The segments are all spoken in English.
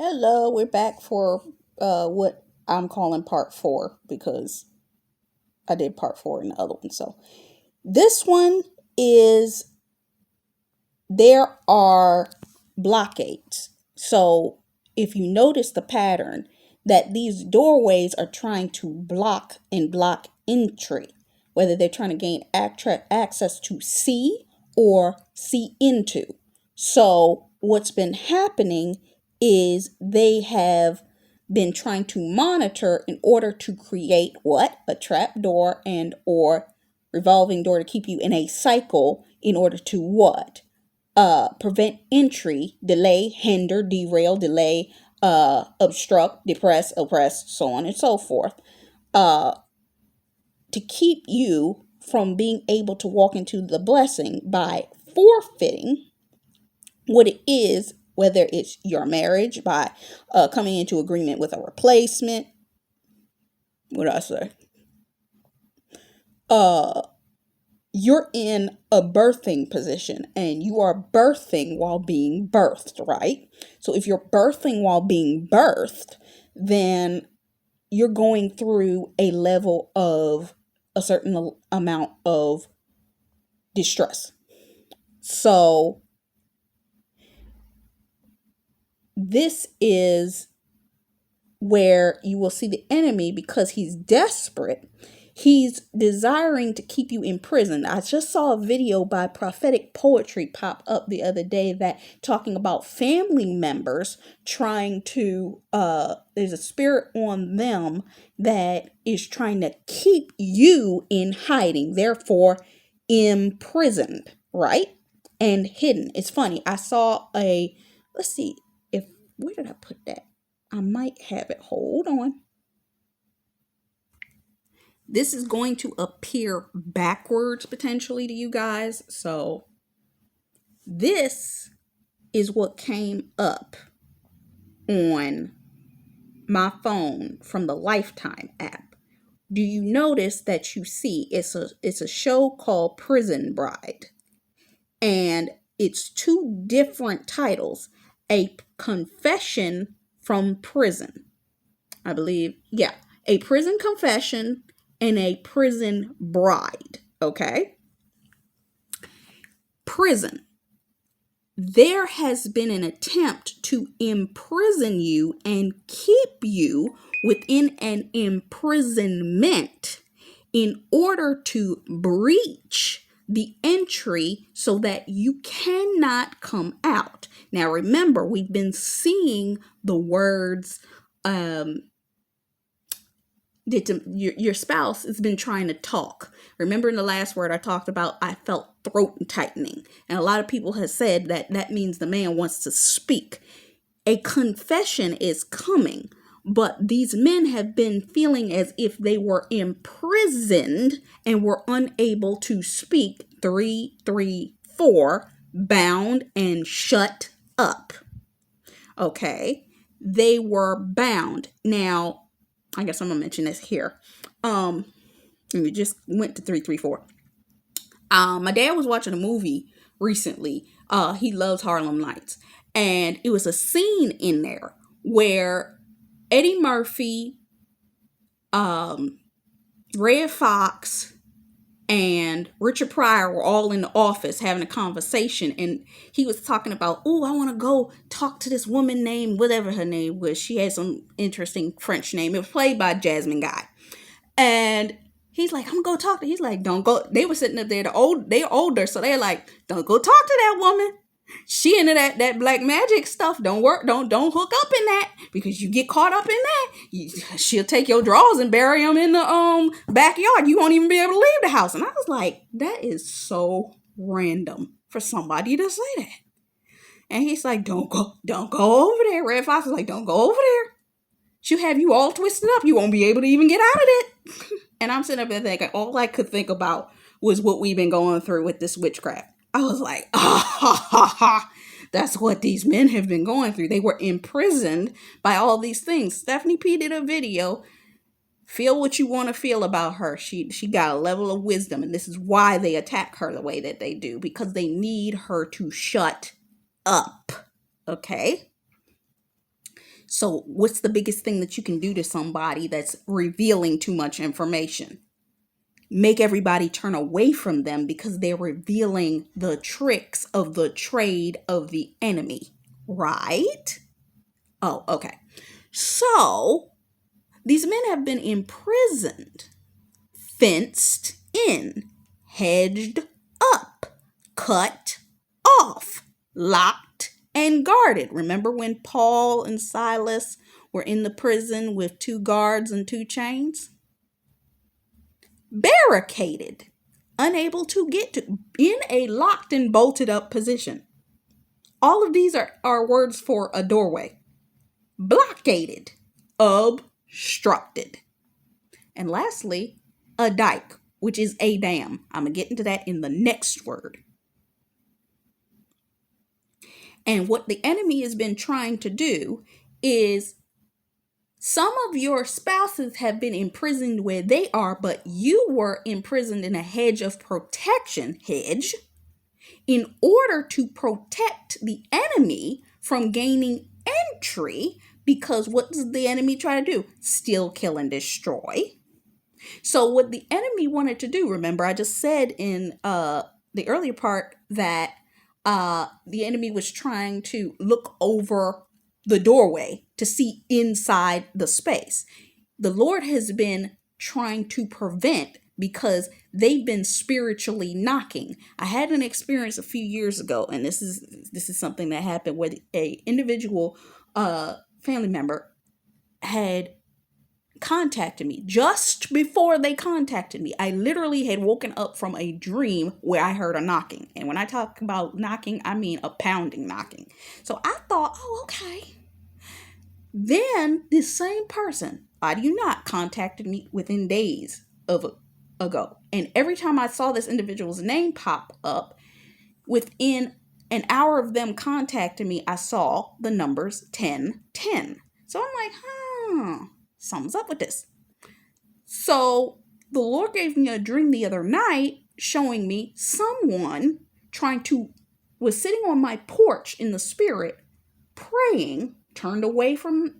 Hello, we're back for what I'm calling part four because I did part four in the other one. So this one is there are blockades. So if you notice the pattern that these doorways are trying to block entry, whether they're trying to gain access to see or see into. So what's been happening is they have been trying to monitor in order to create what? A trap door and or revolving door to keep you in a cycle in order to what? Prevent entry, delay, hinder, derail, delay, obstruct, depress, oppress, so on and so forth, uh, to keep you from being able to walk into the blessing by forfeiting what it is, whether it's your marriage, by coming into agreement with a replacement. What did I say? Uh, you're in a birthing position and you are birthing while being birthed, right? So if you're birthing while being birthed, then you're going through a level of a certain amount of distress. So this is where you will see the enemy, because he's desperate. He's desiring to keep you in prison. I just saw a video by Prophetic Poetry pop up the other day that talking about family members trying to there's a spirit on them that is trying to keep you in hiding, therefore imprisoned, right? And hidden. It's funny. I saw a, let's see if, where did I put that? I might have it. Hold on. This is going to appear backwards potentially to you guys. So this is what came up on my phone from the Lifetime app. Do you notice that you see it's a show called Prison Bride, and it's two different titles: a confession from prison, I believe. Yeah, a prison confession and a prison bride. Okay. Prison. There has been an attempt to imprison you and keep you within an imprisonment in order to breach the entry so that you cannot come out. Now remember, we've been seeing the words your spouse has been trying to talk. Remember in the last word I talked about, I felt throat tightening. And a lot of people have said that that means the man wants to speak. A confession is coming, but these men have been feeling as if they were imprisoned and were unable to speak. 334, bound and shut up. Okay. They were bound. Now, I guess I'm gonna mention this here. We just went to 334. My dad was watching a movie recently. He loves Harlem Nights, and it was a scene in there where Eddie Murphy, Red Fox, and Richard Pryor were all in the office having a conversation, and he was talking about, oh, I want to go talk to this woman named whatever her name was. She had some interesting French name. It was played by Jasmine Guy. And he's like, I'm gonna go talk to her. He's like, don't go. They were sitting up there, they're older, so they're like, don't go talk to that woman. She into that black magic stuff. Don't hook up in that, because you get caught up in that, she'll take your drawers and bury them in the backyard. You won't even be able to leave the house. And I was like, that is so random for somebody to say that. And he's like, don't go over there. Red Fox was like, don't go over there. She'll have you all twisted up. You won't be able to even get out of it. And I'm sitting up there thinking, all I could think about was what we've been going through with this witchcraft. I was like, that's what these men have been going through. They were imprisoned by all these things. Stephanie P did a video. Feel what you want to feel about her. She got a level of wisdom, and this is why they attack her the way that they do, because they need her to shut up. Okay? So what's the biggest thing that you can do to somebody that's revealing too much information? Make everybody turn away from them because they're revealing the tricks of the trade of the enemy, right? Oh, okay. So these men have been imprisoned, fenced in, hedged up, cut off, locked, and guarded. Remember when Paul and Silas were in the prison with 2 guards and 2 chains? Barricaded, unable to get to, in a locked and bolted up position. All of these are words for a doorway. Blockaded, obstructed. And lastly, a dike, which is a dam. I'm going to get into that in the next word. And what the enemy has been trying to do is, some of your spouses have been imprisoned where they are, but you were imprisoned in a hedge of protection, in order to protect the enemy from gaining entry, because what does the enemy try to do? Steal, kill, and destroy. So what the enemy wanted to do, remember I just said in the earlier part that the enemy was trying to look over the doorway to see inside the space. The Lord has been trying to prevent, because they've been spiritually knocking. I had an experience a few years ago, and this is something that happened with a individual family member had contacted me. Just before they contacted me, I literally had woken up from a dream where I heard a knocking. And when I talk about knocking, I mean a pounding knocking. So I thought, oh, okay. Then this same person, I do not, contacted me within days ago. And every time I saw this individual's name pop up, within an hour of them contacting me, I saw the numbers 1010. So I'm like, something's up with this. So the Lord gave me a dream the other night showing me someone was sitting on my porch in the spirit, praying, turned away from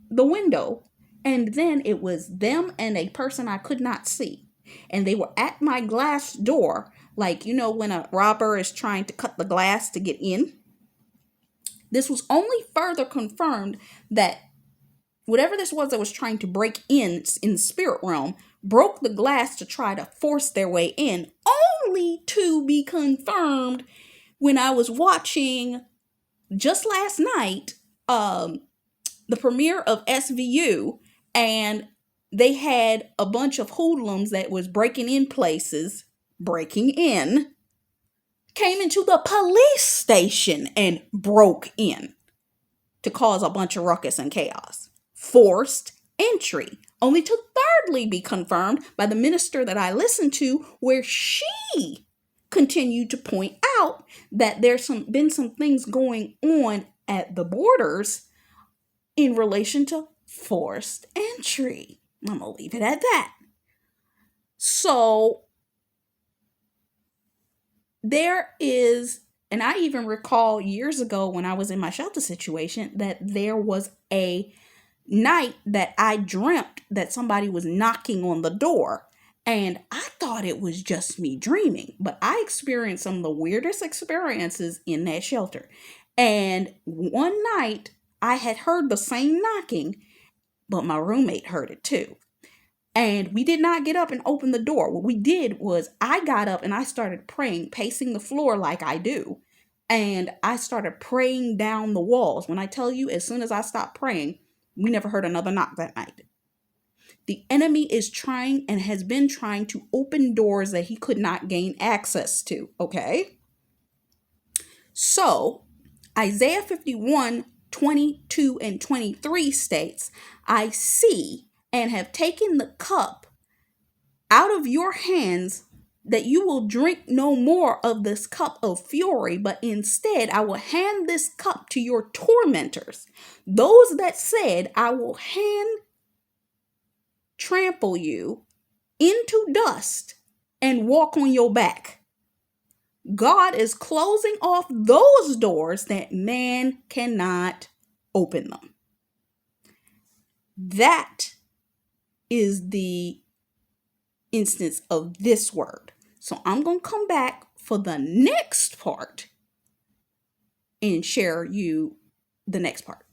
the window, and then it was them and a person I could not see. And they were at my glass door, like, when a robber is trying to cut the glass to get in. This was only further confirmed that whatever this was that was trying to break in the spirit realm, broke the glass to try to force their way in, only to be confirmed when I was watching just last night the premiere of SVU, and they had a bunch of hoodlums that was breaking in, came into the police station and broke in to cause a bunch of ruckus and chaos. Forced entry, only to thirdly be confirmed by the minister that I listened to, where she continued to point out that there's been some things going on at the borders in relation to forced entry. I'm going to leave it at that. So there is, and I even recall years ago when I was in my shelter situation, that there was a night that I dreamt that somebody was knocking on the door. And I thought it was just me dreaming, but I experienced some of the weirdest experiences in that shelter. And one night I had heard the same knocking, but my roommate heard it too. And we did not get up and open the door. What we did was I got up and I started praying, pacing the floor like I do. And I started praying down the walls. When I tell you, as soon as I stopped praying, we never heard another knock that night. The enemy is trying and has been trying to open doors that he could not gain access to, okay? So, Isaiah 51:22 and 23 states, I see and have taken the cup out of your hands, that you will drink no more of this cup of fury, but instead I will hand this cup to your tormentors, those that said, I will trample you into dust and walk on your back. God is closing off those doors that man cannot open them. That is the instance of this word. So I'm going to come back for the next part and share you the next part.